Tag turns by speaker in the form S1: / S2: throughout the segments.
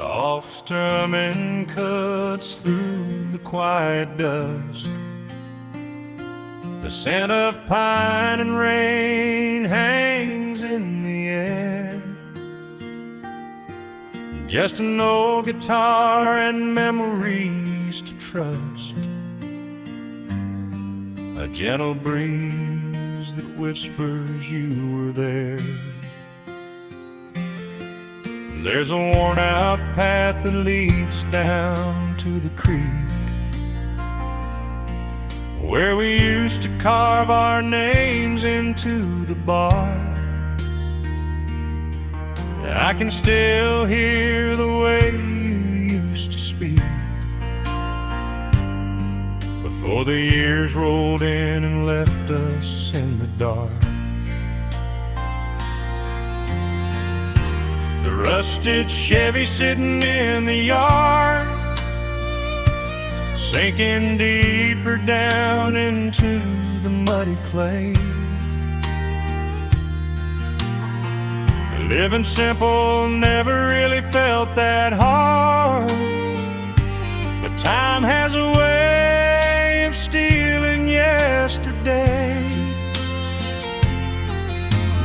S1: Soft strumming cuts through the quiet dusk. The scent of pine and rain hangs in the air. Just an old guitar and memories to trust. A gentle breeze that whispers you were there. There's a worn-out path that leads down to the creek, where we used to carve our names into the bark. I can still hear the way you used to speak before the years rolled in and left us in the dark. The rusted Chevy sitting in the yard, sinking deeper down into the muddy clay. Living simple never really felt that hard, but time has a way of stealing yesterday.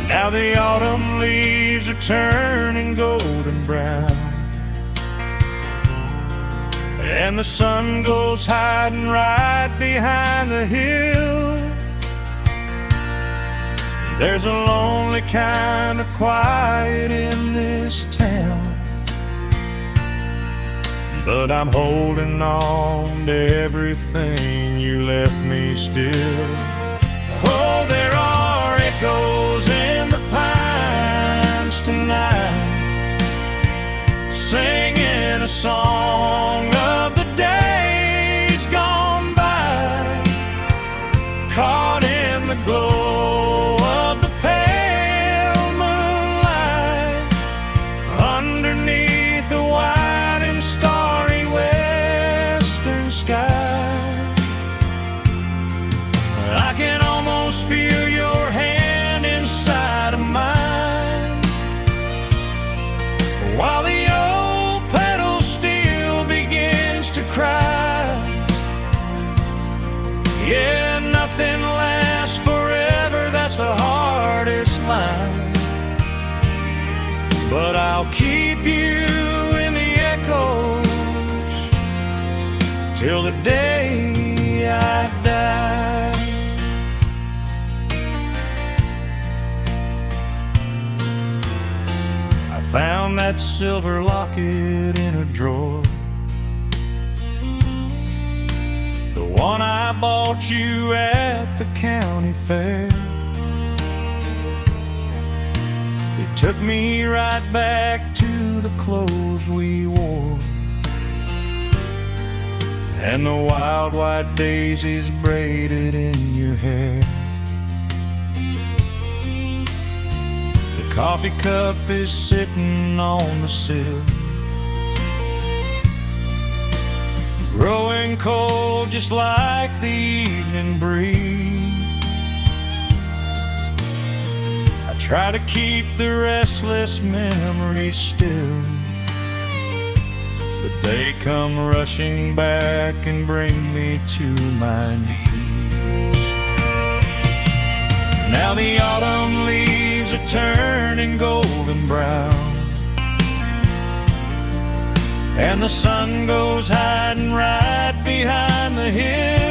S1: Now the autumn leaves are turning golden brown, and the sun goes hiding right behind the hill. There's a lonely kind of quiet in this town, but I'm holding on to everything you left me still. Oh, there are echoes in the pines tonight, singing a song of the days gone by, caught in the glow of the pale moonlight, underneath the wide and starry western sky. I can almost feel your hand inside of mine, while the old pedal steel begins to cry. Yeah, nothing lasts forever, that's the hardest line, but I'll keep you in the echoes till the day I die. I found that silver locket in a drawer, the one I bought you at the county fair. It took me right back to the clothes we wore, and the wild white daisies braided in your hair. The coffee cup is sitting on the sill, growing cold just like the evening breeze. I try to keep the restless memories still, but they come rushing back and bring me to my knees. Now the autumn leaves are turning golden brown, and the sun goes hiding right behind the hill.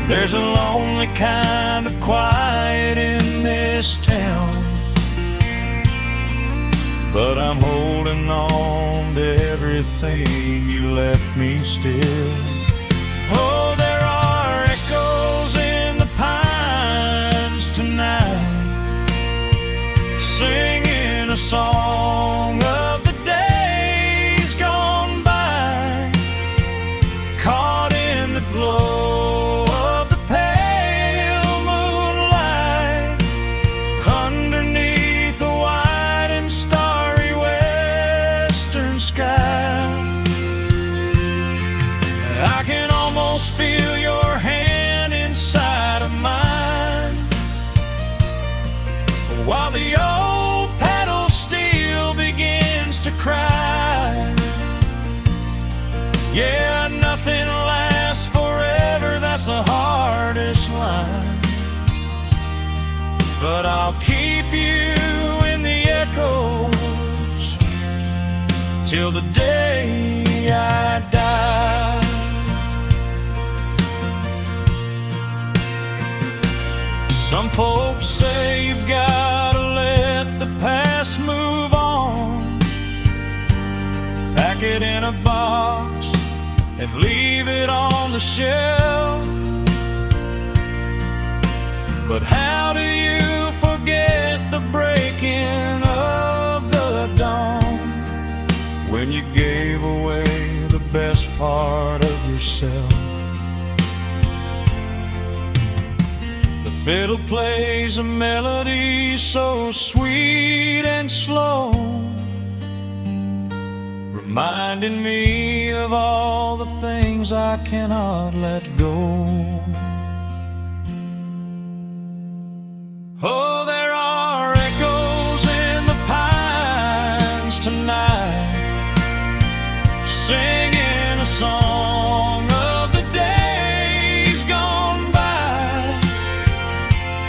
S1: There's a lonely kind of quiet in this town, but I'm holding on to everything you left me still. Oh, there are echoes in the pines tonight, singing a song of the days gone by, caught in the glow of the pale moonlight, underneath the wide and starry western sky. I can almost feel your hand inside of mine, while the old pedal steel begins I'll keep you in the echoes till the day I die. Some folks say you've got to let the past move on, pack it in a box and leave it on the shelf. But how do you forget the breaking of the dawn when you gave away the best part of yourself? The fiddle plays a melody so sweet and slow, reminding me of all the things I cannot let go. Oh, there are echoes in the pines tonight, singing a song of the days gone by,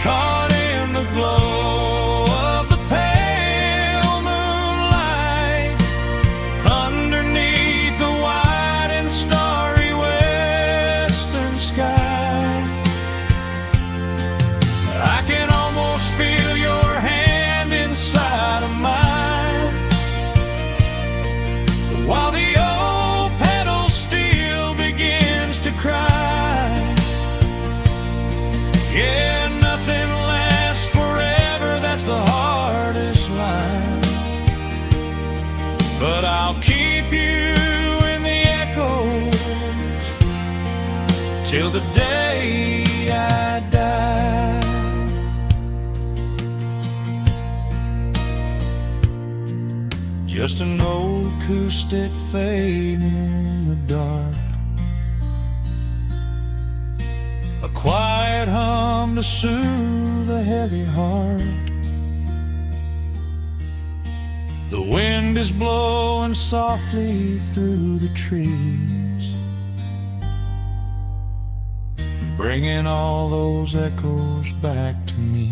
S1: caught in the glow of the pale moonlight, underneath the wide and starry western sky. I can almost feel your hand inside of mine, while the old pedal steel begins to cry. Yeah, nothing lasts forever, that's the hardest line. But I'll keep you in the echoes till the day I die. Just an old acoustic fading in the dark, a quiet hum to soothe a heavy heart. The wind is blowing softly through the trees, bringing all those echoes back to me.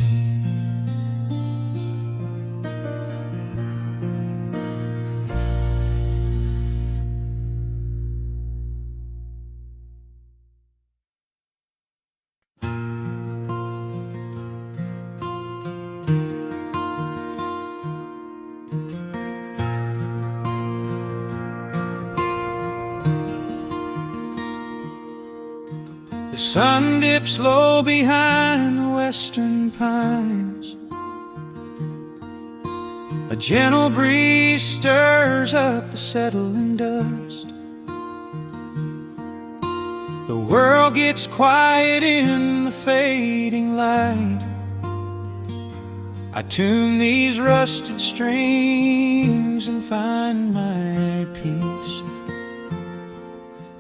S1: The sun dips low behind the western pines, a gentle breeze stirs up the settling dust. The world gets quiet in the fading light. I tune these rusted strings and find my peace.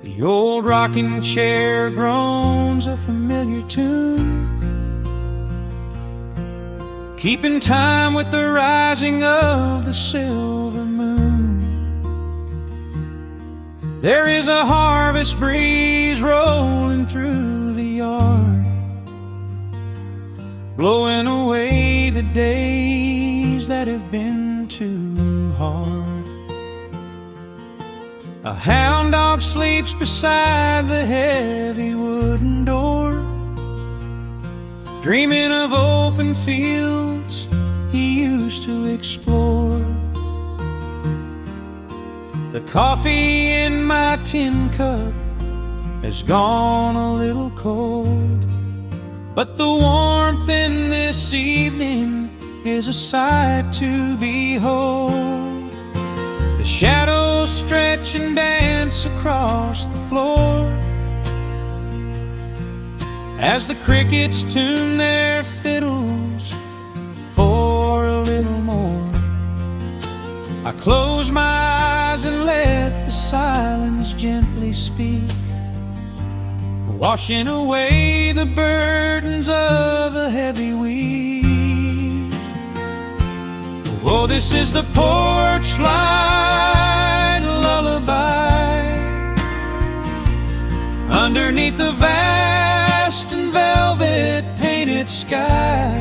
S1: The old rocking chair groans a familiar tune, keeping time with the rising of the silver moon. There is a harvest breeze rolling through the yard, blowing away the days that have been too hard. A hound dog sleeps beside the heavy wooden door, dreaming of open fields he used to explore. The coffee in my tin cup has gone a little cold, but the warmth in this evening is a sight to behold. The shadows stretch and dance across the floor as the crickets tune their fiddles for a little more. I close my eyes and let the silence gently speak, washing away the burdens of a heavy week. Oh, this is the porch light lullaby underneath the vast and velvet painted sky.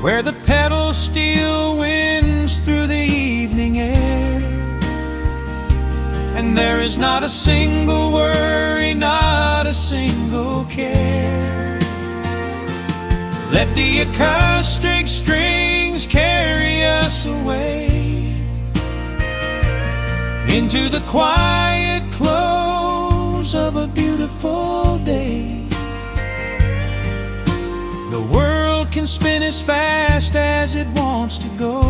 S1: where the pedal steel winds through the evening air. And there is not a single worry, not a single care. Let the acoustic strings carry us away into the quiet close of a beautiful day. The world can spin as fast as it wants to go.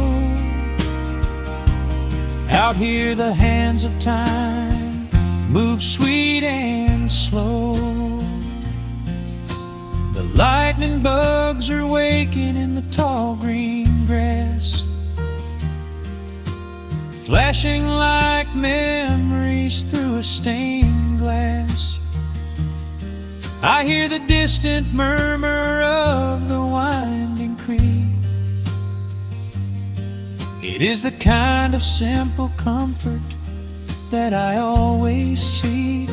S1: Out here the hands of time move sweet and slow. The lightning bugs are waking in the tall green grass, flashing like memories through a stained glass. I hear the distant murmur of the winding creek. It is the kind of simple comfort that I always seek.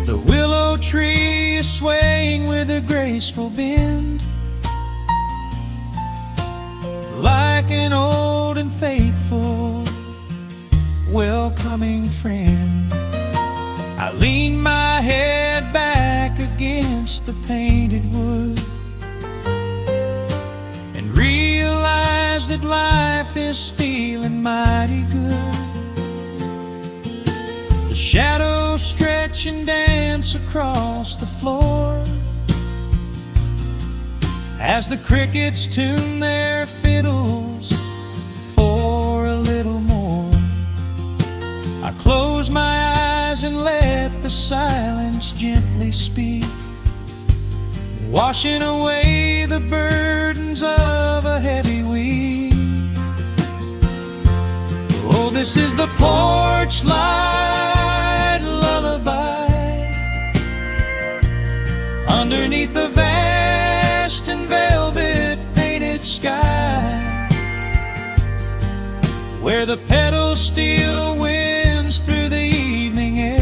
S1: The willow tree is swaying with a graceful bend, like an old and faithful welcoming friend. I lean my head back against the painted wood and realize that life is feeling mighty good. The shadows stretch and dance across the floor as the crickets tune their fiddles for a little more. I close my eyes and let the silence gently speak, washing away the burdens of a heavy week. Oh, this is the porch light lullaby underneath the vast and velvet painted sky, where the pedal steel winds through the evening air.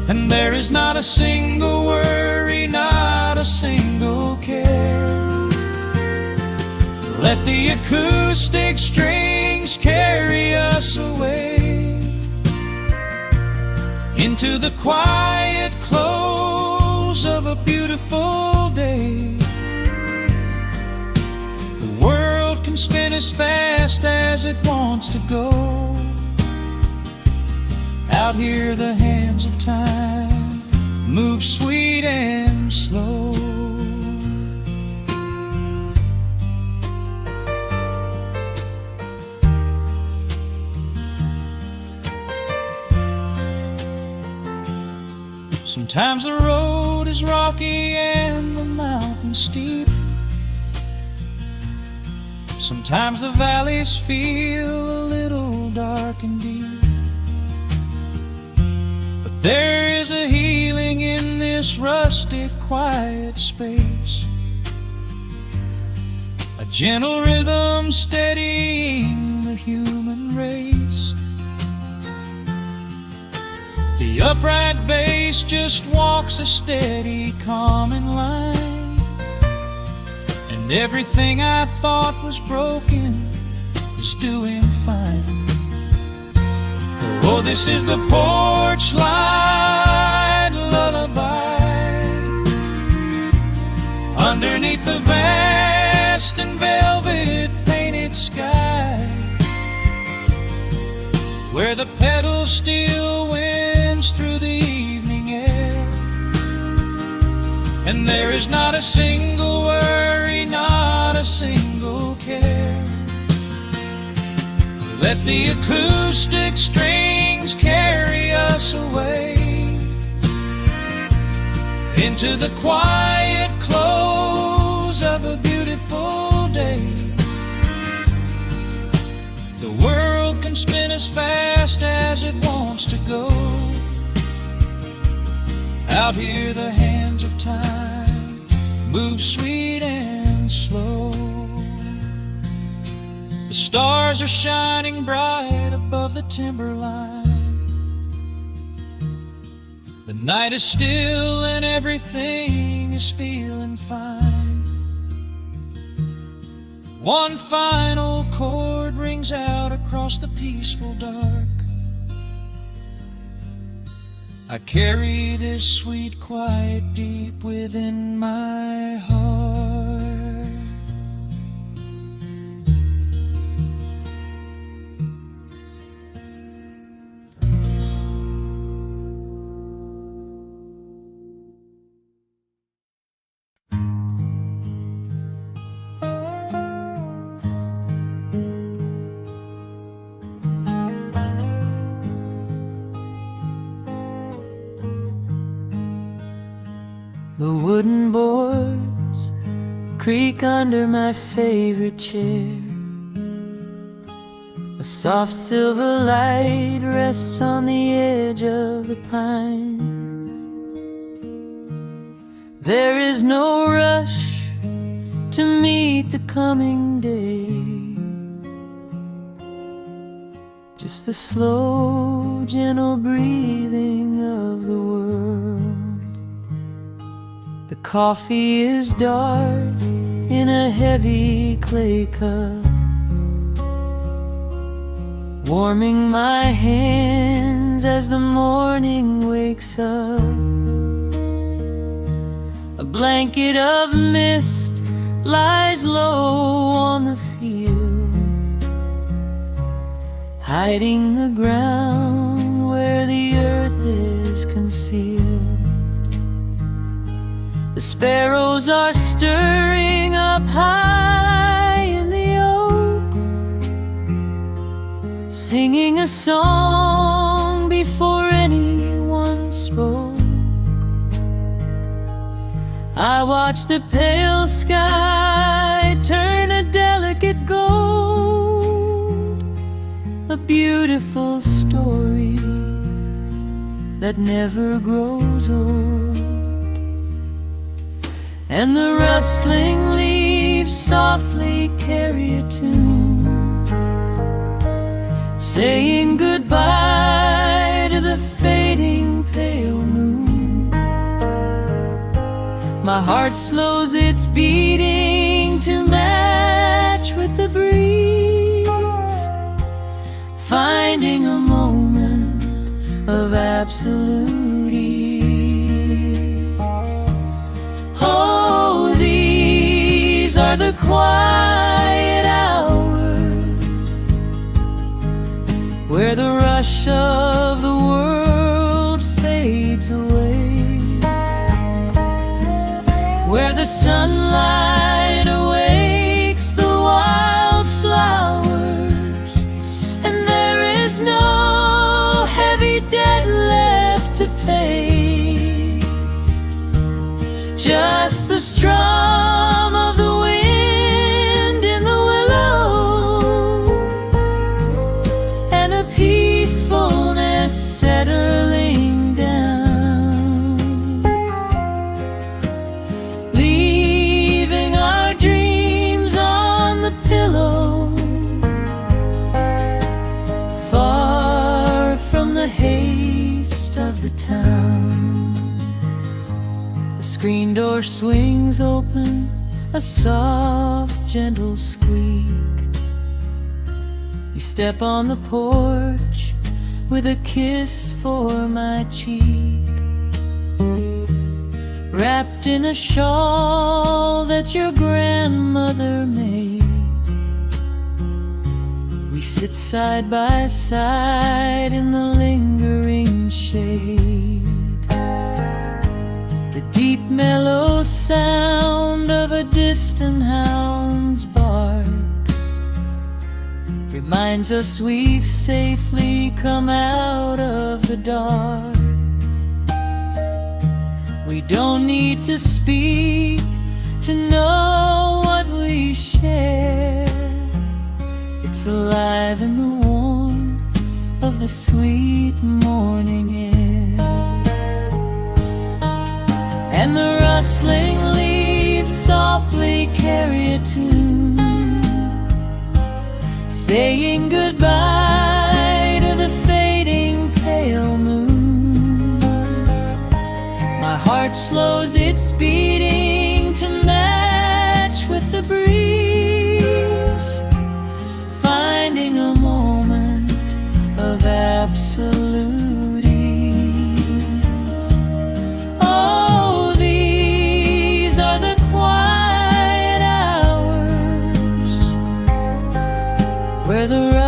S1: And there is not a single worry, not a single care. Let the acoustic strings carry us away into the quiet close of a beautiful day. The world can spin as fast as it wants to go. Out here the hands of time move sweet and slow. Sometimes the road is rocky and the mountain steep. Sometimes the valleys feel a little dark and deep. But there is a healing in this rustic, quiet space, a gentle rhythm steadying the human race. The upright bass just walks a steady, calming line, and everything I thought was broken is doing fine. Oh, this is the porch light lullaby underneath the vast and velvet painted sky, where the pedal steel winds through the evening air. And there is not a single worry, not a single care. Let the acoustic strings carry us away into the quiet close of a beautiful day. The world can spin as fast as it wants to go. Out here the hands of time move sweet and slow. The stars are shining bright above the timberline. The night is still and everything is feeling fine. One final chord rings out across the peaceful dark. I carry this sweet quiet deep within my heart.
S2: The wooden boards creak under my favorite chair. A soft silver light rests on the edge of the pines. There is no rush to meet the coming day, just the slow, gentle breathing of the world. The coffee is dark in a heavy clay cup, warming my hands as the morning wakes up. A blanket of mist lies low on the field, hiding the ground where the earth is concealed. The sparrows are stirring up high in the oak, singing a song before anyone spoke. I watch the pale sky turn a delicate gold, a beautiful story that never grows old. And the rustling leaves softly carry a tune, saying goodbye to the fading pale moon. My heart slows its beating to match with the breeze, finding a moment of absolute ease. Oh, these are the quiet hours where the rush of the world fades away, where the sunlight awakes the wildflowers, and there is no heavy debt left to pay. Just the strum of the wind in the willow, and a peacefulness settling down, leaving our dreams on the pillow, far from the haste of the town. The screen door swings open, a soft, gentle squeak. You step on the porch with a kiss for my cheek, wrapped in a shawl that your grandmother made. We sit side by side in the lingering shade. The deep mellow sound of a distant hound's bark reminds us we've safely come out of the dark. We don't need to speak to know what we share. It's alive in the warmth of the sweet morning air. And the rustling leaves softly carry a tune, saying goodbye to the fading pale moon. My heart slows its beating to match with the breeze,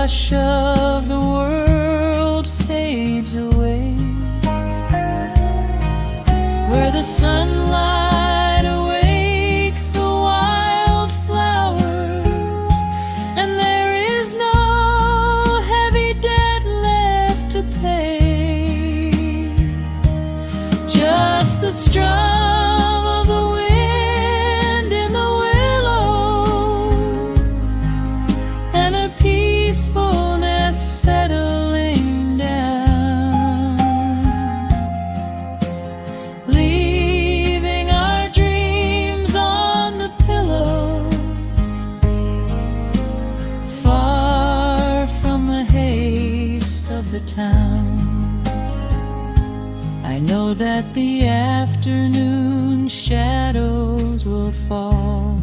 S2: rush of the world fades away, where the sunlight awakes the wildflowers, and there is no heavy debt left to pay, just the strum of the wind in the willow, and a peacefulness settling down, leaving our dreams on the pillow, far from the haste of the town. I know that the afternoon shadows will fall,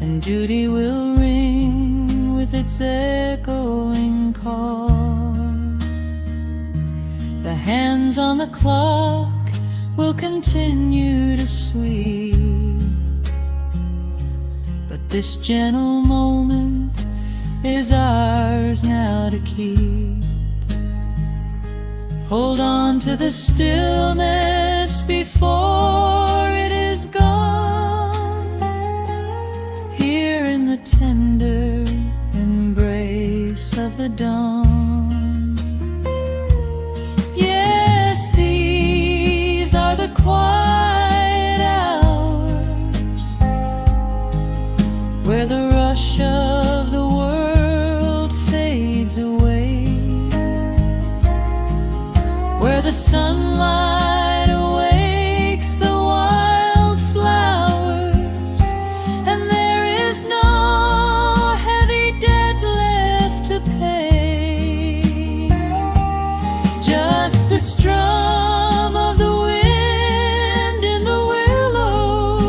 S2: and duty will ring with its echoing call. The hands on the clock will continue to sweep, but this gentle moment is ours now to keep. Hold on to the stillness before it is gone, here in the tender embrace of the dawn. Yes, these are the quiet hours, where the rush of the world fades away, where the sunlight awakes the wildflowers, and there is no heavy debt left to pay, just the strum of the wind in the willow,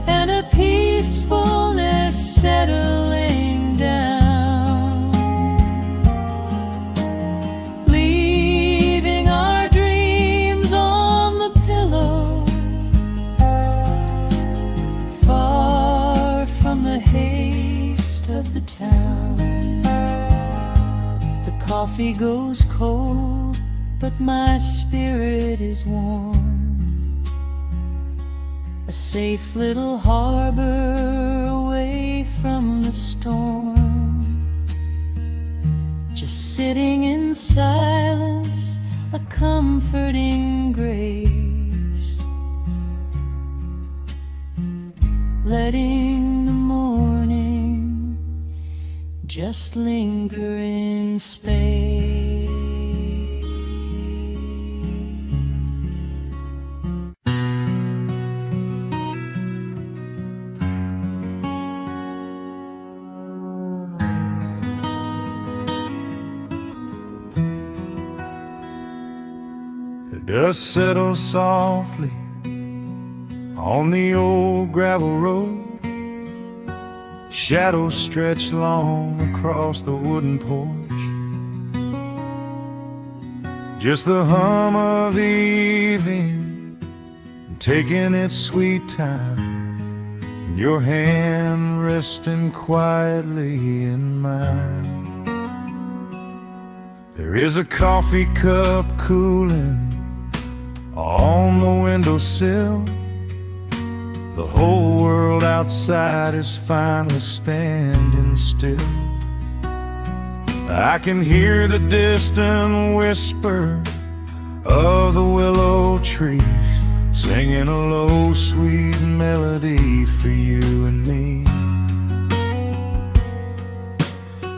S2: and a peacefulness settling down, leaving our dreams on the pillow, far from the haste of the town. The coffee goes cold, but my spirit is warm, a safe little harbor away from the storm, just sitting in silence, a comforting grace, letting the morning just linger in space.
S1: The dust settles softly on the old gravel road. Shadows stretch long across the wooden porch. Just the hum of the evening taking its sweet time, and your hand resting quietly in mine. There is a coffee cup cooling on the windowsill. The whole world outside is finally standing still. I can hear the distant whisper of the willow trees, singing a low, sweet melody for you and me.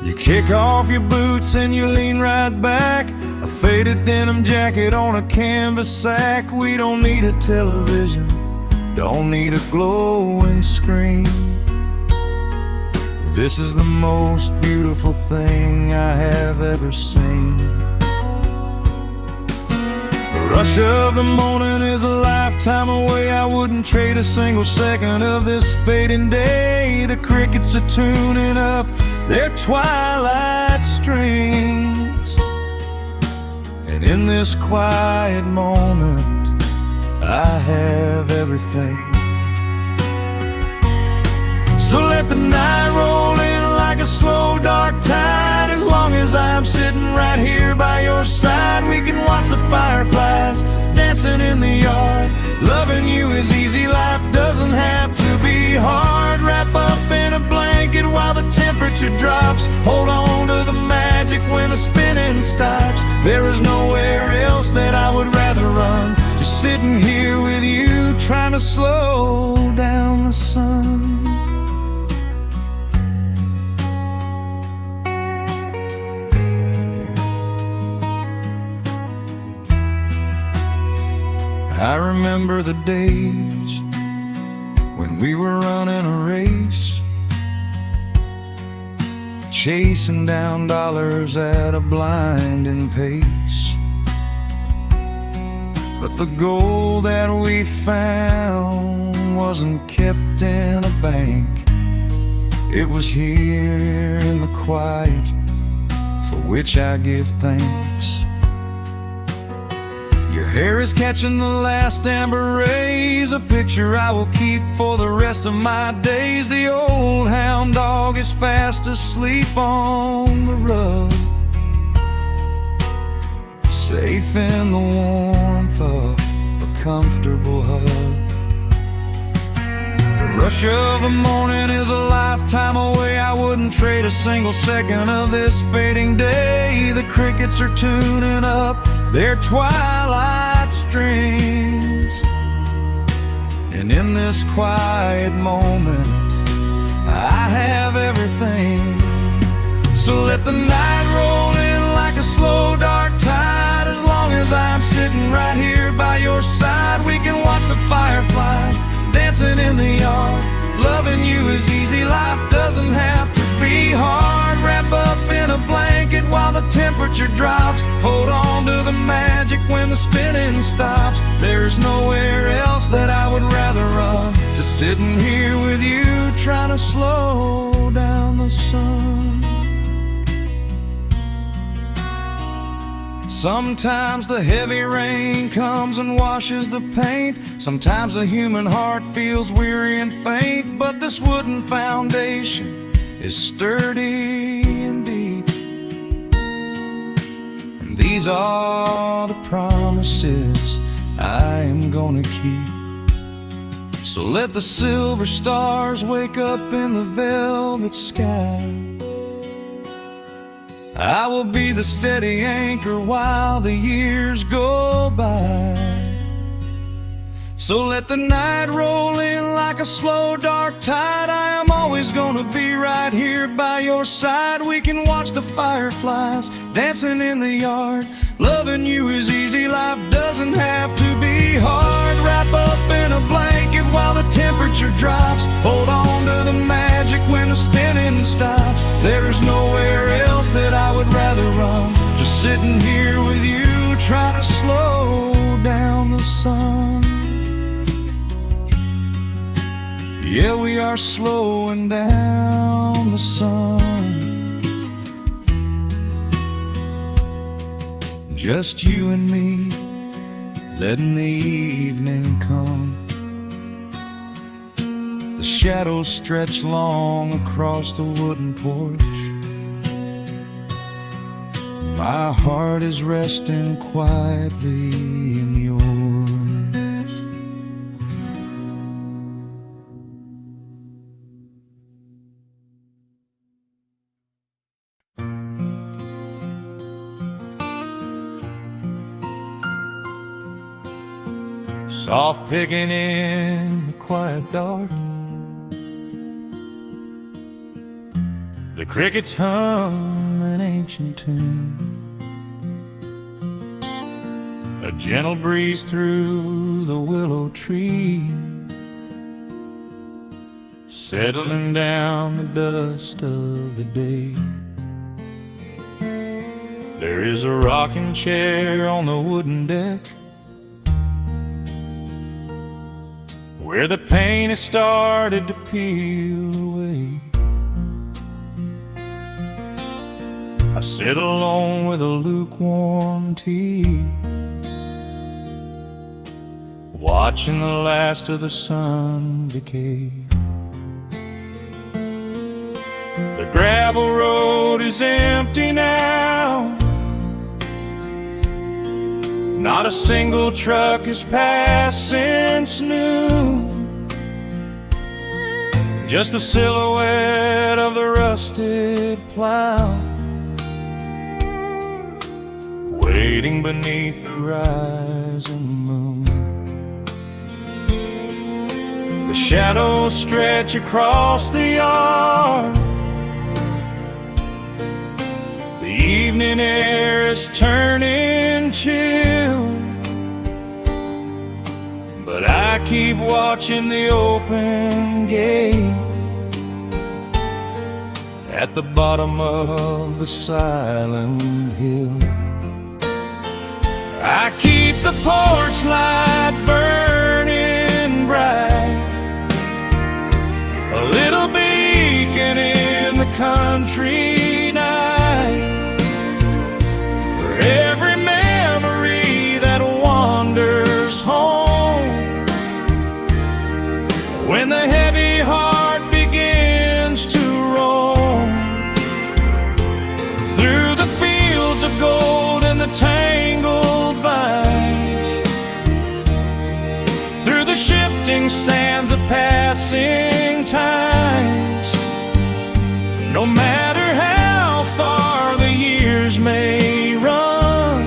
S1: You kick off your boots and you lean right back, a faded denim jacket on a canvas sack. We don't need a television, don't need a glowing screen. This is the most beautiful thing I have ever seen. The rush of the morning is a lifetime away. I wouldn't trade a single second of this fading day. The crickets are tuning up their twilight strings, and in this quiet moment I have everything. So let the night roll in like a slow dark tide. As long as I'm sitting right here by your side, we can watch the fireflies dancing in the yard. Loving you is easy, life doesn't have to be hard. Wrap up in a blanket while the temperature drops. Hold on to the magic when the spinning stops. There is nowhere else that I would rather run. Just sitting here with you, trying to slow down the sun. I remember the days when we were running a race, chasing down dollars at a blinding pace. But the gold that we found wasn't kept in a bank. It was here in the quiet, for which I give thanks. Your hair is catching the last amber rays, a picture I will keep for the rest of my days. The old hound dog is fast asleep on the rug, safe in the warmth of a comfortable hug. The rush of the morning is a lifetime away. I wouldn't trade a single second of this fading day. The crickets are tuning up their twilight strings, and in this quiet moment I have everything. So let the night roll in like a slow dark tide. As long as I'm sitting right here by your side, we can watch the fireflies dancing in the yard. Loving you is easy, life doesn't have to be hard. Wrap up in a blanket while the temperature drops. Hold on to the magic when the spinning stops. There's nowhere else that I would rather run. Just sitting here with you, trying to slow down the sun. Sometimes the heavy rain comes and washes the paint. Sometimes the human heart feels weary and faint. But this wooden foundation is sturdy and deep, and these are the promises I am gonna keep. So let the silver stars wake up in the velvet sky. I will be the steady anchor while the years go by. So let the night roll in like a slow dark tide. I am always gonna be right here by your side. We can watch the fireflies dancing in the yard. Loving you is easy, life doesn't have to be hard. Wrap up in a blanket while the temperature drops. Hold on to the magic when the spinning stops. There's nowhere else that I would rather run. Just sitting here with you, trying to slow down the sun. Yeah, we are slowing down the sun. Just you and me, letting the evening come. The shadows stretch long across the wooden porch. My heart is resting quietly in yours. Soft picking in the quiet dark, the crickets hum an ancient tune. A gentle breeze through the willow tree, settling down the dust of the day. There is a rocking chair on the wooden deck, where the paint has started to peel away. I sit alone with a lukewarm tea, watching the last of the sun decay. The gravel road is empty now. Not a single truck has passed since noon. Just the silhouette of the rusted plow, waiting beneath the rising moon. The shadows stretch across the yard. The evening air is turning chill, but I keep watching the open gate at the bottom of the silent hill. I keep the porch light burning bright, a little beacon in the country night, for every memory that wanders home. When the heavy heart begins to roam through the fields of gold and the tangled vines, through the shifting sands of passing times, no matter how far the years may run,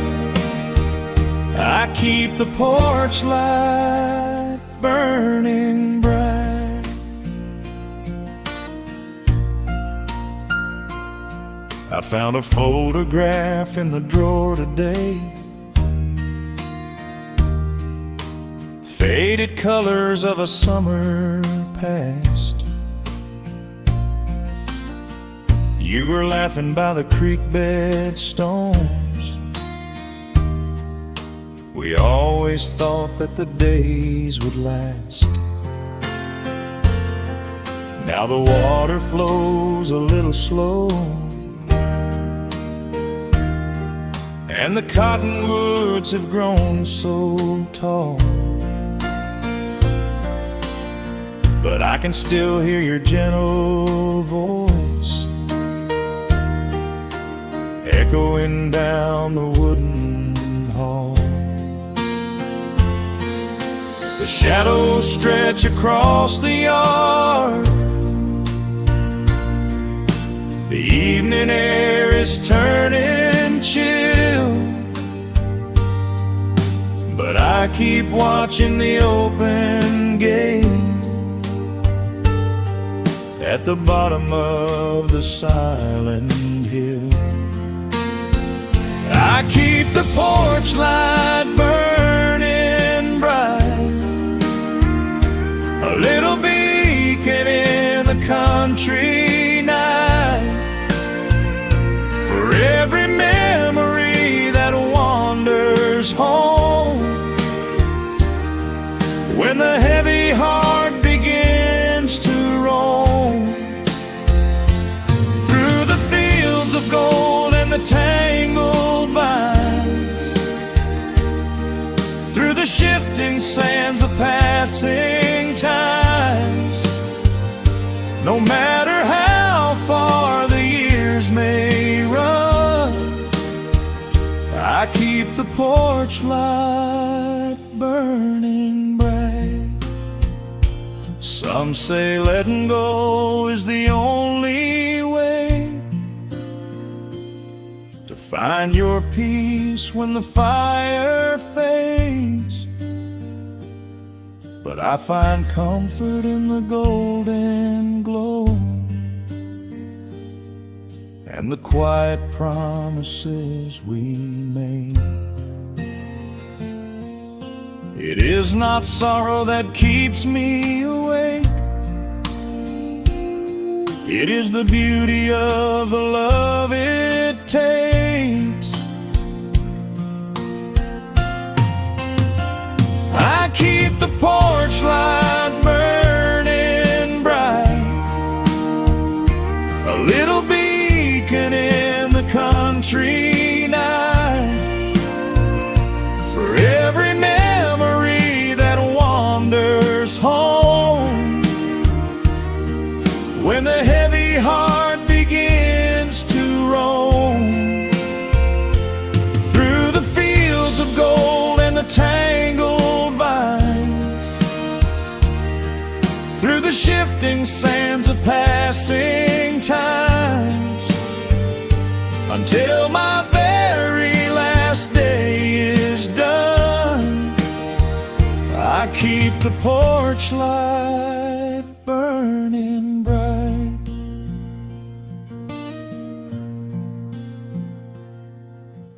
S1: I keep the porch light burning bright. I found a photograph in the drawer today, faded colors of a summer past. You were laughing by the creek bed stones. We always thought that the days would last. Now the water flows a little slow, and the cottonwoods have grown so tall, but I can still hear your gentle voice echoing down the wooden hall. The shadows stretch across the yard. The evening air is turning chill, but I keep watching the open gate at the bottom of the silent hill. I keep the porch light burning bright, a little beacon in the country night, for every memory that wanders home. When the heavy heart begins to roam through the fields of gold and the tangled vines, through the shifting sands of passing times, no matter how far the years may run, I keep the porch light burning bright. Some say letting go is the only way to find your peace when the fire fades, but I find comfort in the golden glow and the quiet promises we made. It is not sorrow that keeps me awake, it is the beauty of the love it takes. I keep the porch light burning bright, a little beacon in the country night, for every memory that wanders home. When the heavy heart keep the porch light burning bright.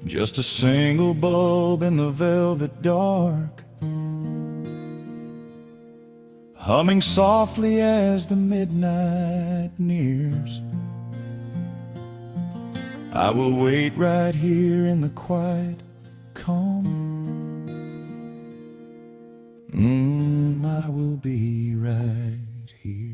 S1: Just a single bulb in the velvet dark, humming softly as the midnight nears. I will wait right here in the quiet calm. I will be right here.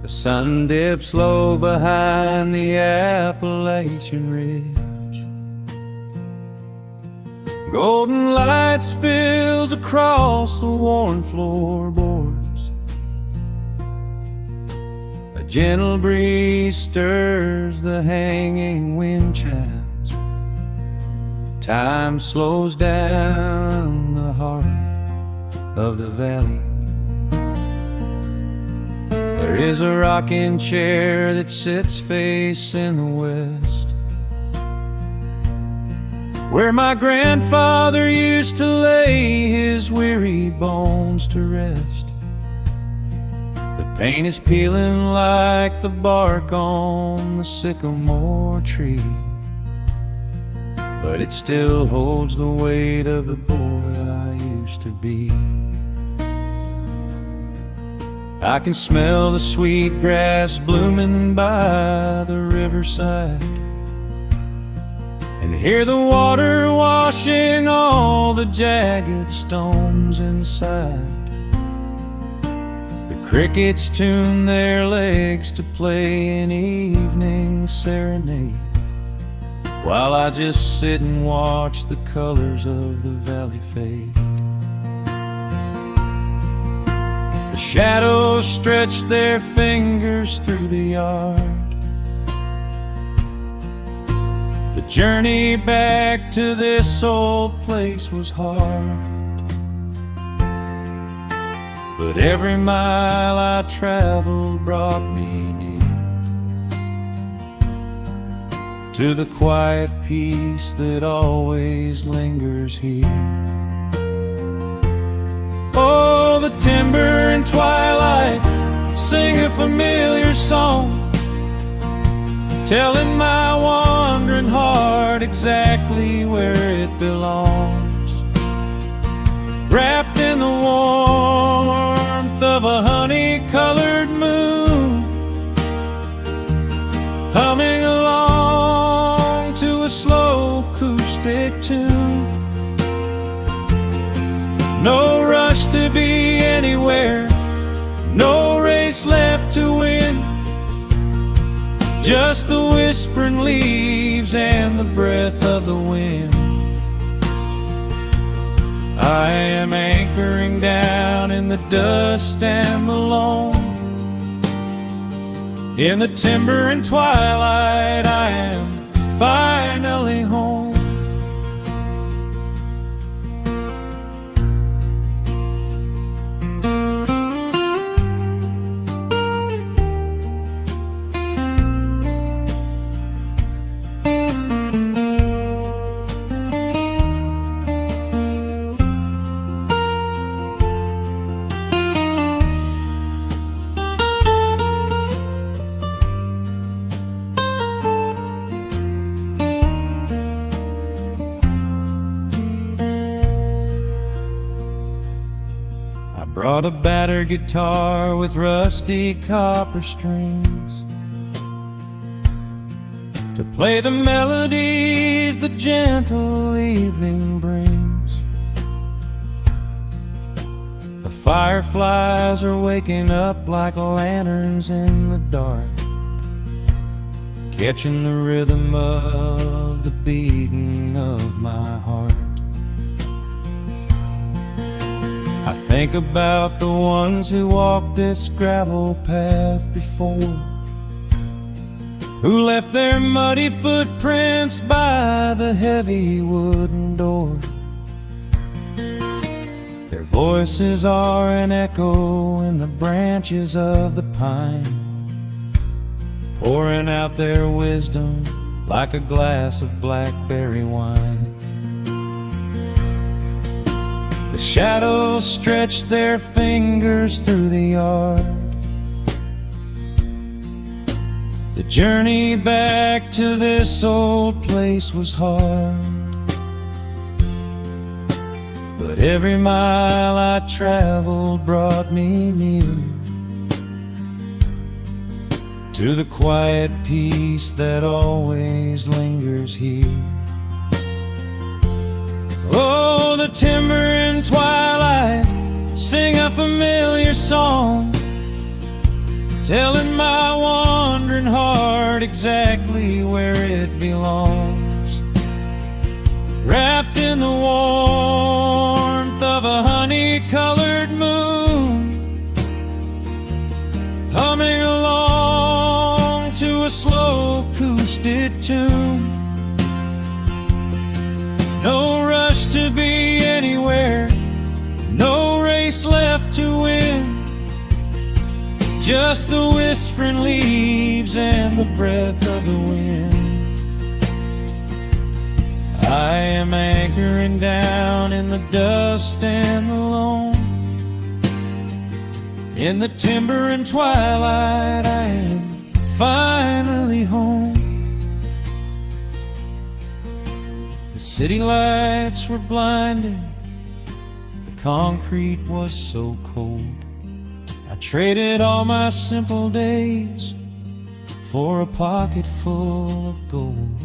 S1: The sun dips low behind the Appalachian Ridge. Golden light spills across the worn floorboards. A gentle breeze stirs the hanging wind chimes. Time slows down the heart of the valley. There is a rocking chair that sits facing the west, where my grandfather used to lay his weary bones to rest. The paint is peeling like the bark on the sycamore tree, but it still holds the weight of the boy I used to be. I can smell the sweet grass blooming by the riverside, and hear the water washing all the jagged stones inside. The crickets tune their legs to play an evening serenade, while I just sit and watch the colors of the valley fade. The shadows stretch their fingers through the yard. The journey back to this old place was hard, but every mile I traveled brought me near to the quiet peace that always lingers here. Oh, the timber and twilight sing a familiar song, telling my wandering heart exactly where it belongs. Wrapped in the warmth of a honey-colored moon, humming along to a slow acoustic tune. No rush to be anywhere, no race left to win, just the whispering leaves and the breath of the wind. I am anchoring down in the dust and the loam. In the timber and twilight I am finally home. Brought a battered guitar with rusty copper strings to play the melodies the gentle evening brings. The fireflies are waking up like lanterns in the dark, catching the rhythm of the beating of my heart. I think about the ones who walked this gravel path before, who left their muddy footprints by the heavy wooden door. Their voices are an echo in the branches of the pine, pouring out their wisdom like a glass of blackberry wine. The shadows stretch their fingers through the yard. The journey back to this old place was hard, but every mile I traveled brought me near to the quiet peace that always lingers here. Oh, the timber and twilight sing a familiar song, telling my wandering heart exactly where it belongs. Wrapped in the warmth of a honey-colored moon, humming along to a slow acoustic tune. No rush to be anywhere, no race left to win, just the whispering leaves and the breath of the wind. I am anchoring down in the dust and the loam. In the timber and twilight I am finally home. The city lights were blinding, the concrete was so cold. I traded all my simple days for a pocket full of gold.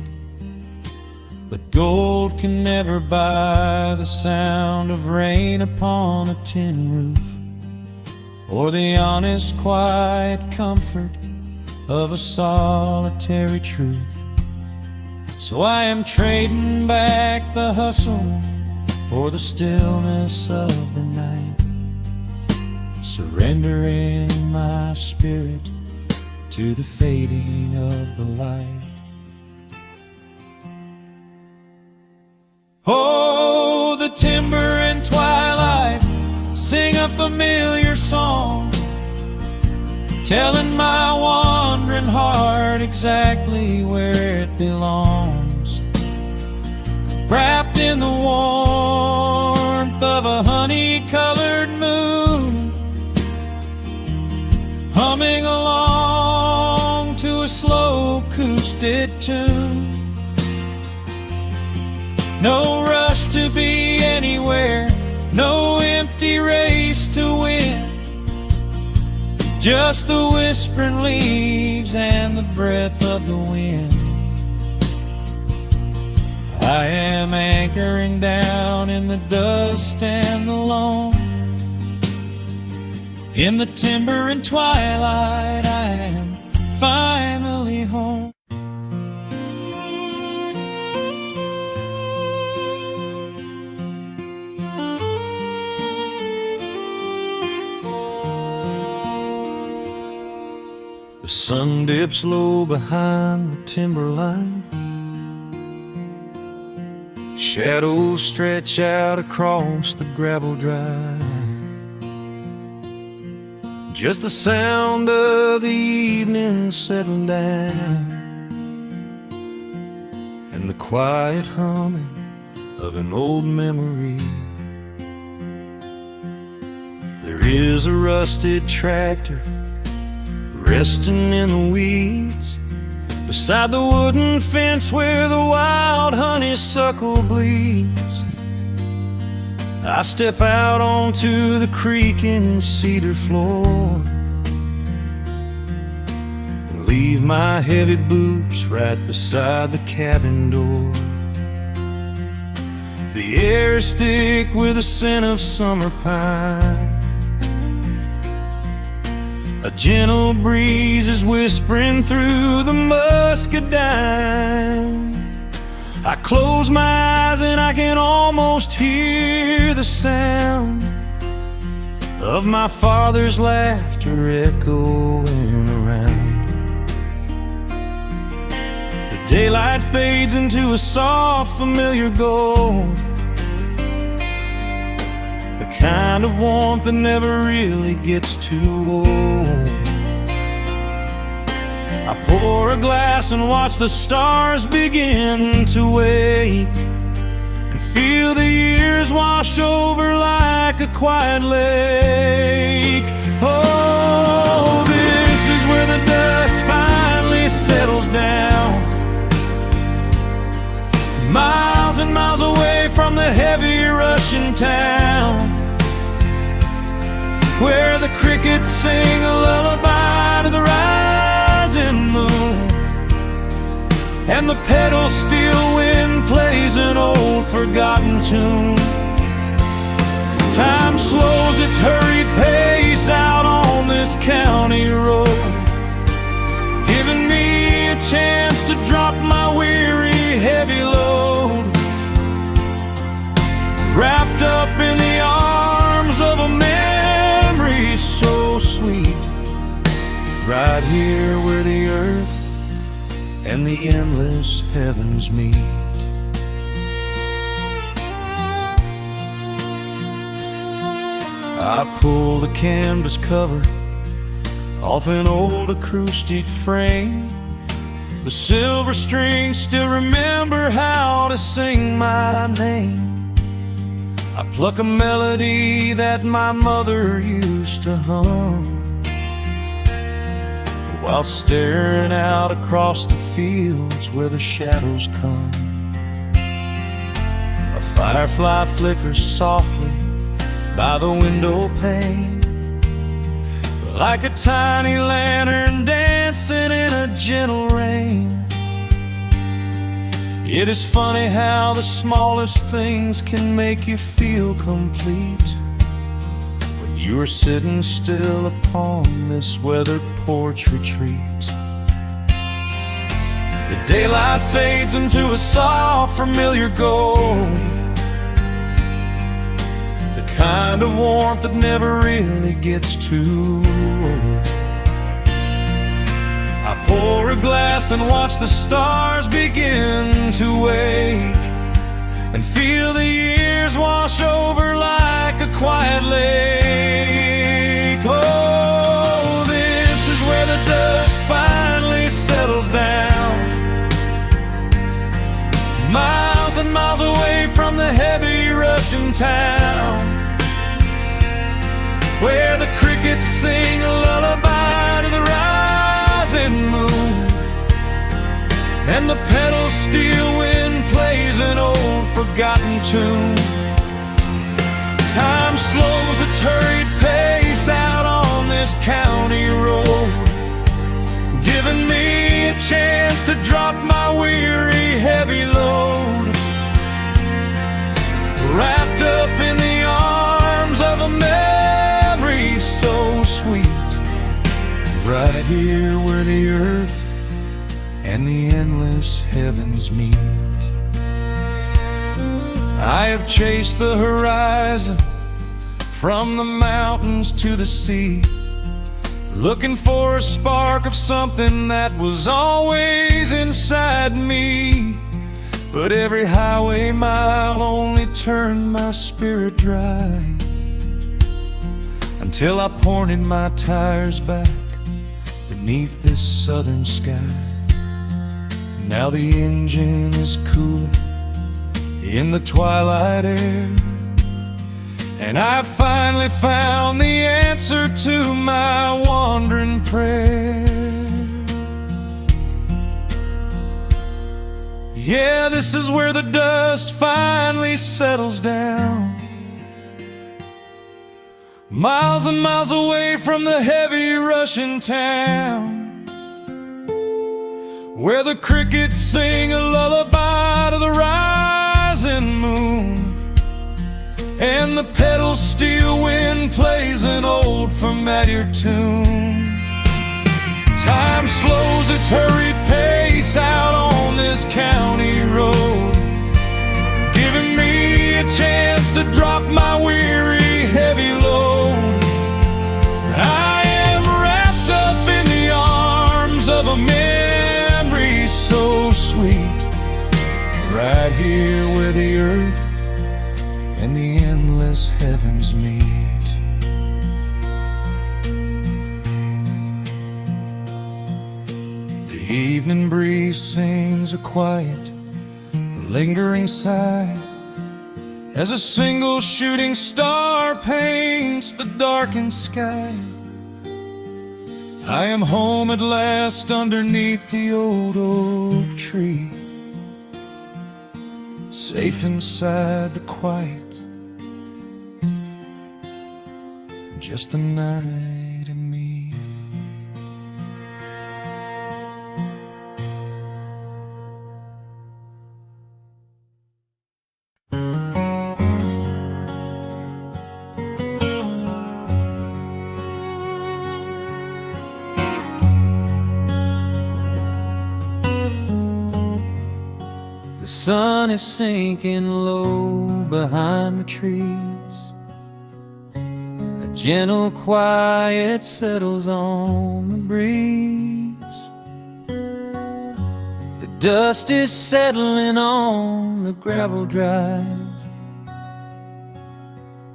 S1: But gold can never buy the sound of rain upon a tin roof, or the honest, quiet comfort of a solitary truth. So I am trading back the hustle for the stillness of the night, surrendering my spirit to the fading of the light. Oh, the timber and twilight sing a familiar song, telling my wandering heart exactly where it belongs. Wrapped in the warmth of a honey-colored moon, humming along to a slow acoustic tune. No rush to be anywhere, no empty race to win, just the whispering leaves and the breath of the wind. I am anchoring down in the dust and the loam. In the timber and twilight I am finally home. The sun dips low behind the timberline, shadows stretch out across the gravel drive. Just the sound of the evening settling down, and the quiet humming of an old memory. There is a rusted tractor resting in the weeds beside the wooden fence where the wild honeysuckle bleeds. I step out onto the creaking cedar floor and leave my heavy boots right beside the cabin door. The air is thick with the scent of summer pine, A gentle breeze is whispering through the muscadine. I close my eyes and I can almost hear the sound of my father's laughter echoing around. The daylight fades into a soft, familiar gold, the kind of warmth that never really gets too old. I pour a glass and watch the stars begin to wake, and feel the years wash over like a quiet lake. Oh, this is where the dust finally settles down, miles and miles away from the heavy Russian town, where the crickets sing a lullaby to the rising moon, and the pedal steel wind plays an old forgotten tune. Time slows its hurried pace out on this county road, giving me a chance to drop my weary heavy load, wrapped up in the arms of a memory so sweet, right here where the earth and the endless heavens meet. I pull the canvas cover off an old acoustic frame. The silver strings still remember how to sing my name. I pluck a melody that my mother used to hum, while staring out across the fields where the shadows come. A firefly flickers softly by the window pane, like a tiny lantern dancing in a gentle rain. It is funny how the smallest things can make you feel complete, when you are sitting still upon this weathered porch retreat. The daylight fades into a soft, familiar gold, the kind of warmth that never really gets too old. I pour a glass and watch the stars begin to wake, and feel the years wash over like a quiet lake. Oh, this is where the dust finally settles down, miles and miles away from the heavy Russian town, where the crickets sing a lullaby to the rising moon, and the pedal steel wind plays an old forgotten tune. Time slows its hurried pace out on this county road, giving me a chance to drop my weary heavy load, wrapped up in the arms of a memory so sweet, right here where the earth and the endless heavens meet. I have chased the horizon from the mountains to the sea, looking for a spark of something that was always inside me. But every highway mile only turned my spirit dry, until I pointed my tires back beneath this southern sky. Now the engine is cooling in the twilight air, and I've finally found the answer to my wandering prayer. Yeah, this is where the dust finally settles down, miles and miles away from the heavy Russian town, where the crickets sing a lullaby to the rising moon, and the pedal steel wind plays an old familiar tune. his hurried pace out on this county road, giving me a chance to drop my weary, heavy load. I am wrapped up in the arms of a memory so sweet, right here where the earth and the endless heavens meet. The evening breeze sings a quiet, lingering sigh as a single shooting star paints the darkened sky. I am home at last underneath the old oak tree, safe inside the quiet, just the night and me.
S2: The sun is sinking low behind the trees. A gentle quiet settles on the breeze. The dust is settling on the gravel drive.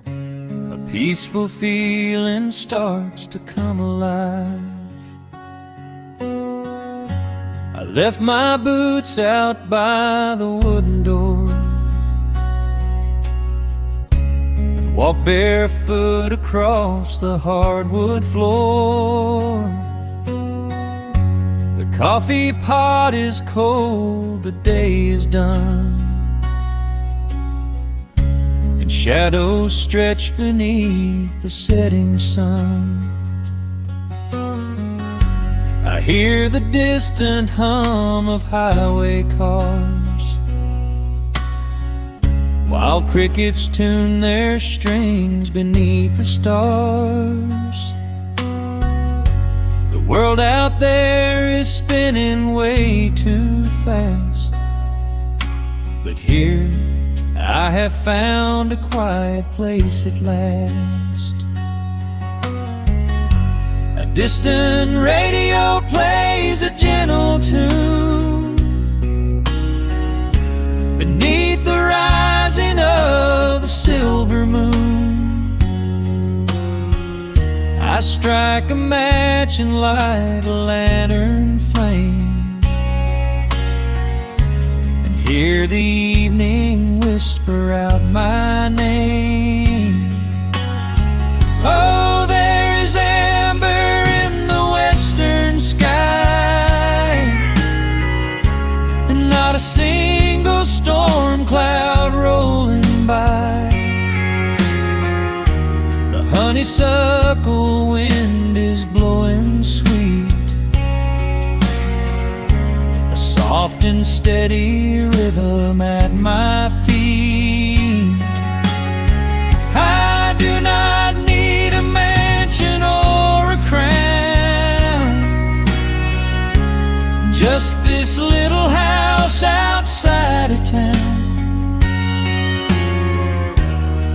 S2: A peaceful feeling starts to come alive. I left my boots out by the wooden door and walked barefoot across the hardwood floor. The coffee pot is cold, the day is done, and shadows stretch beneath the setting sun. I hear the distant hum of highway cars, while crickets tune their strings beneath the stars. The world out there is spinning way too fast, but here I have found a quiet place at last. A distant radio plays a gentle tune beneath the rising of the silver moon. I strike a match and light a lantern flame, and hear the evening whisper out my name. Oh, there is amber in the western sky, and not a single storm cloud rolling by. The honeysuckle wind is blowing sweet, a soft and steady rhythm at my feet. I do not need a mansion or a crown, just this little house outside of town,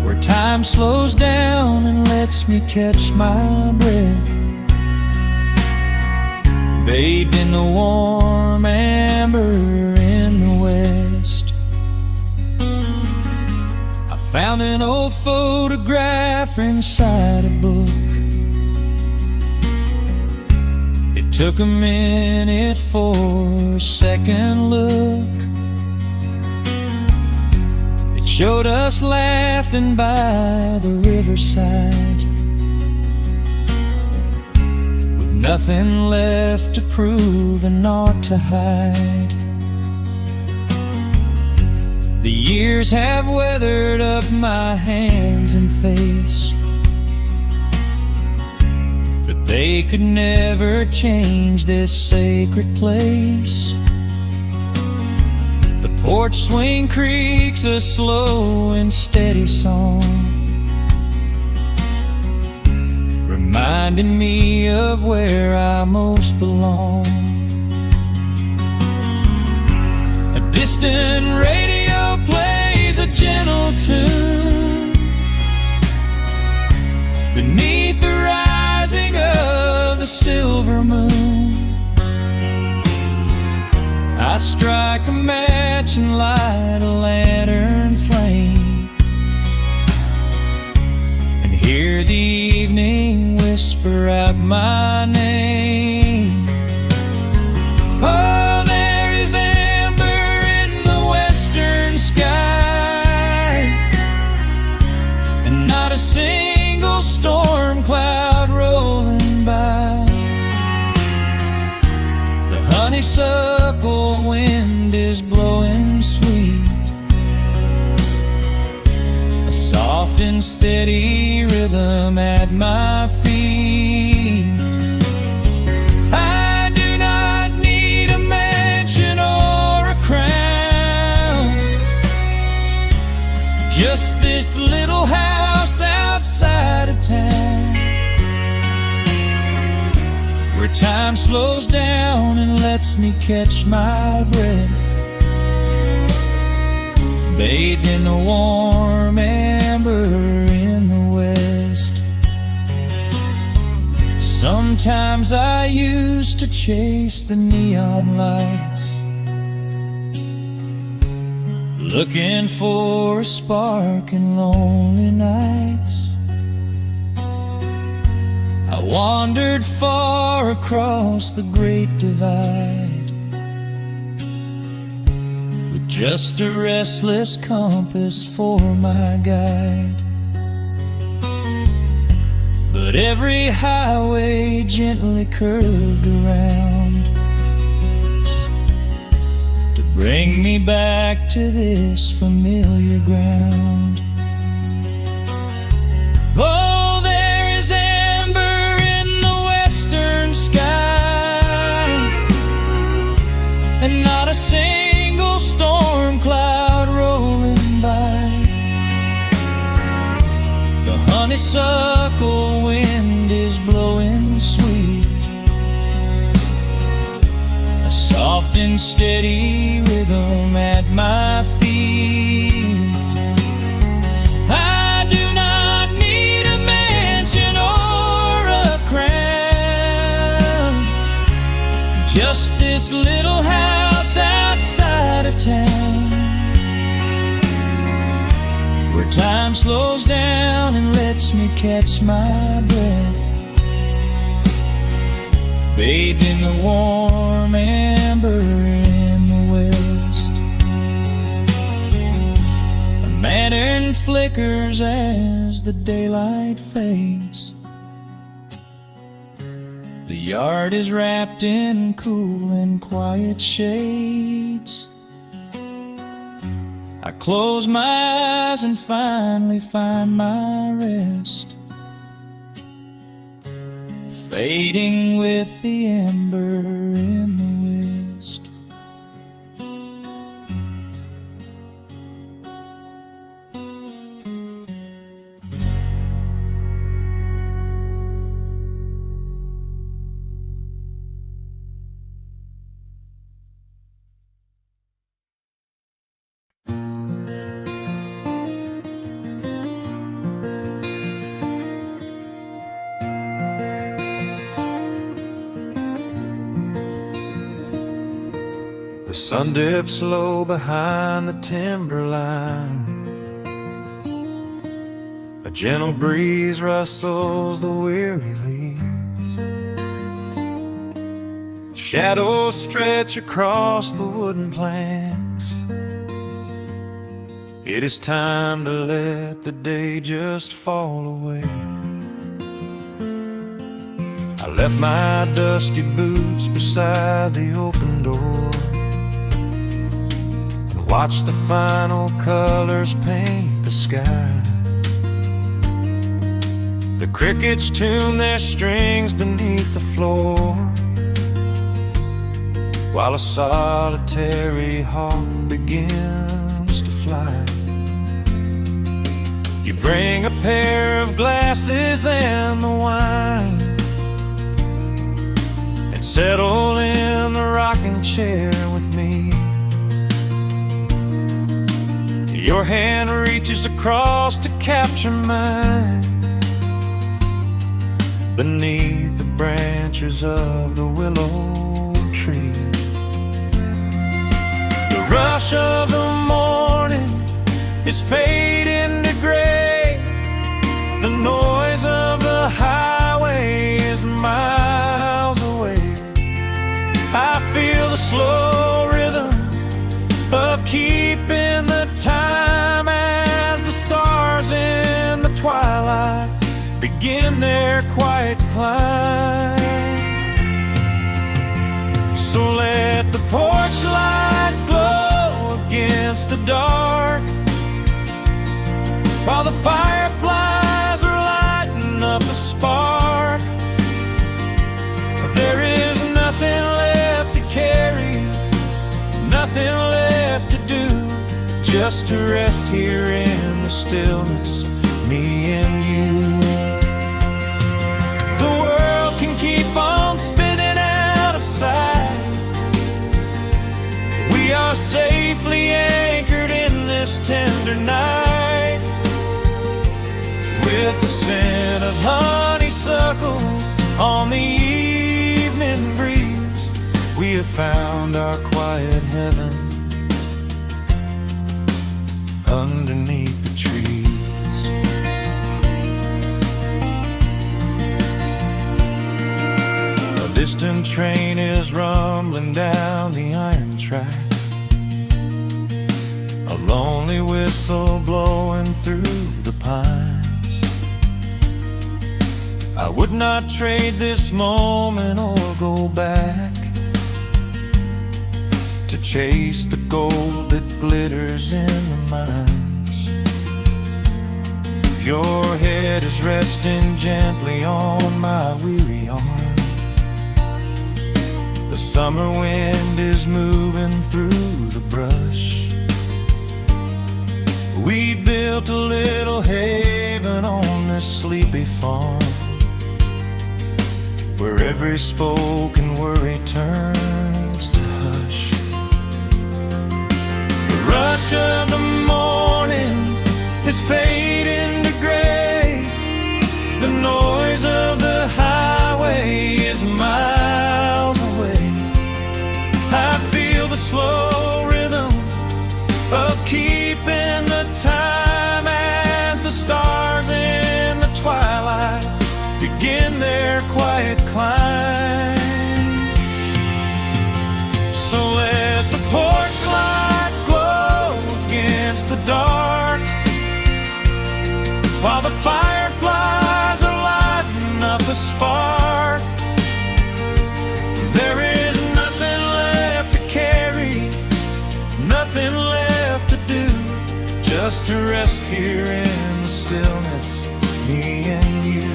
S2: where time slows down and lets me catch my breath, bathed in the warm amber in the west. I found an old photograph inside a book. It took a minute for a second look. It showed us laughing by the riverside, with nothing left to prove and naught to hide. The years have weathered up my hands and face, but they could never change this sacred place. The porch swing creaks a slow and steady song, reminding me of where I most belong.
S1: distant radio plays a gentle tune beneath the rising of the silver moon. I strike a match and light a lantern flame, and hear the evening whisper out my name. Oh, there is amber in the western sky, and not a single storm cloud rolling by. The honeysuckle wind is blowing sweet, a soft and steady rhythm at my feet. I do not need a mansion or a crown, just this little house outside of town, where time slows down and lets me catch my breath, bathed in the warm amber in the west. Sometimes I used to chase the neon lights, looking for a spark in lonely nights. I wandered far across the great divide, with just a restless compass for my guide. But every highway gently curved around to bring me back to this familiar ground. Oh, there is amber in the western sky, and not a single storm cloud rolling by. The honeysuckle wind is blowing sweet, a soft and steady rhythm at my feet. I do not need a mansion or a crown, just this little house outside of town, where time slows down and lets me catch my breath, bathed in the warm amber in the west. A lantern flickers as the daylight fades. The yard is wrapped in cool and quiet shades. I close my eyes and finally find my rest, fading with the ember in the west. The sun dips low behind the timberline. A gentle breeze rustles the weary leaves. Shadows stretch across the wooden planks. It is time to let the day just fall away. I left my dusty boots beside the open door, watch the final colors paint the sky. The crickets tune their strings beneath the floor, while a solitary hawk begins to fly. You bring a pair of glasses and the wine, and settle in the rocking chair with me. Your hand reaches across to capture mine beneath the branches of the willow tree. The rush of the morning is fading to gray. The noise of the highway is miles away. I feel the slow rhythm of keeping the time as the stars in the twilight begin their quiet climb. So let the porch light glow against the dark, while the fireflies are lighting up a spark. There is nothing left to carry, nothing left to do, just to rest here in the stillness, me and you. The world can keep on spinning out of sight. We are safely anchored in this tender night. With the scent of honeysuckle on the evening breeze, we have found our quiet heaven underneath the trees. A distant train is rumbling down the iron track, a lonely whistle blowing through the pines. I would not trade this moment or go back to chase the gold that glitters in the mines. Your head is resting gently on my weary arm. The summer wind is moving through the brush. We built a little haven on this sleepy farm, where every spoken worry turns to hush. The rush of the morning is fading to gray. The noise of the highway is miles away. I feel the slow rhythm of keeping the time as the stars in the twilight begin their quiet climb. So let the porch light glow against the dark, while the fireflies are lighting up a spark. There is nothing left to carry, nothing left to do, just to rest here in the stillness, me and you.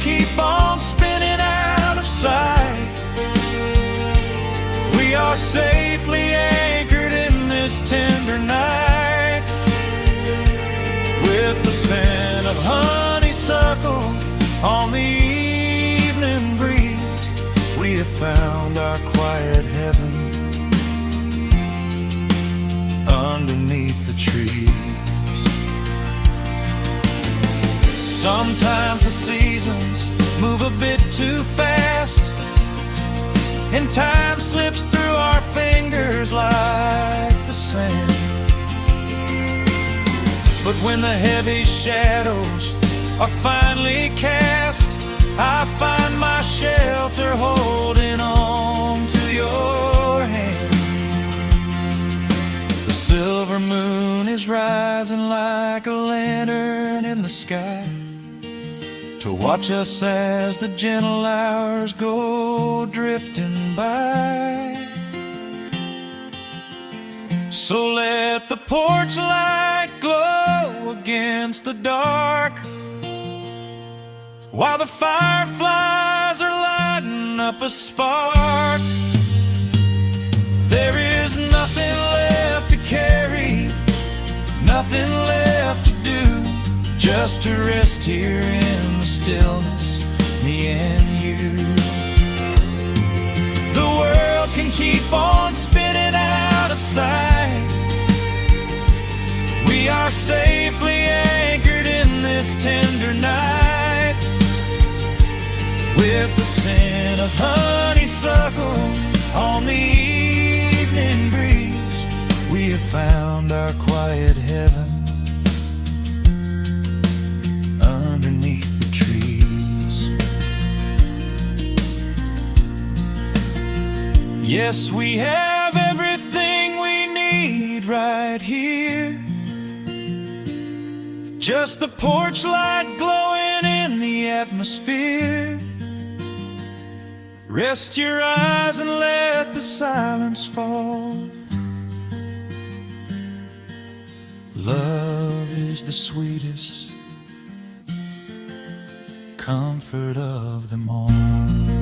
S1: Keep on spinning out of sight. We are safely anchored in this tender night. With the scent of honeysuckle on the evening breeze, we have found our quiet heaven underneath the trees. Sometimes the seasons move a bit too fast, and time slips through our fingers like the sand. But when the heavy shadows are finally cast, I find my shelter holding on to your hand. The silver moon is rising like a lantern in the sky, to watch us as the gentle hours go drifting by. So let the porch light glow against the dark, while the fireflies are lighting up a spark. There is nothing left to carry, nothing left to do, just to rest here in the stillness, me and you. The world can keep on spinning out of sight. safely anchored in this tender night. With the scent of honeysuckle on the evening breeze, we have found our quiet heaven underneath the trees. Yes, we have everything we need right here. Just the porch light glowing in the atmosphere. Rest your eyes and let the silence fall. Love is the sweetest comfort of them all.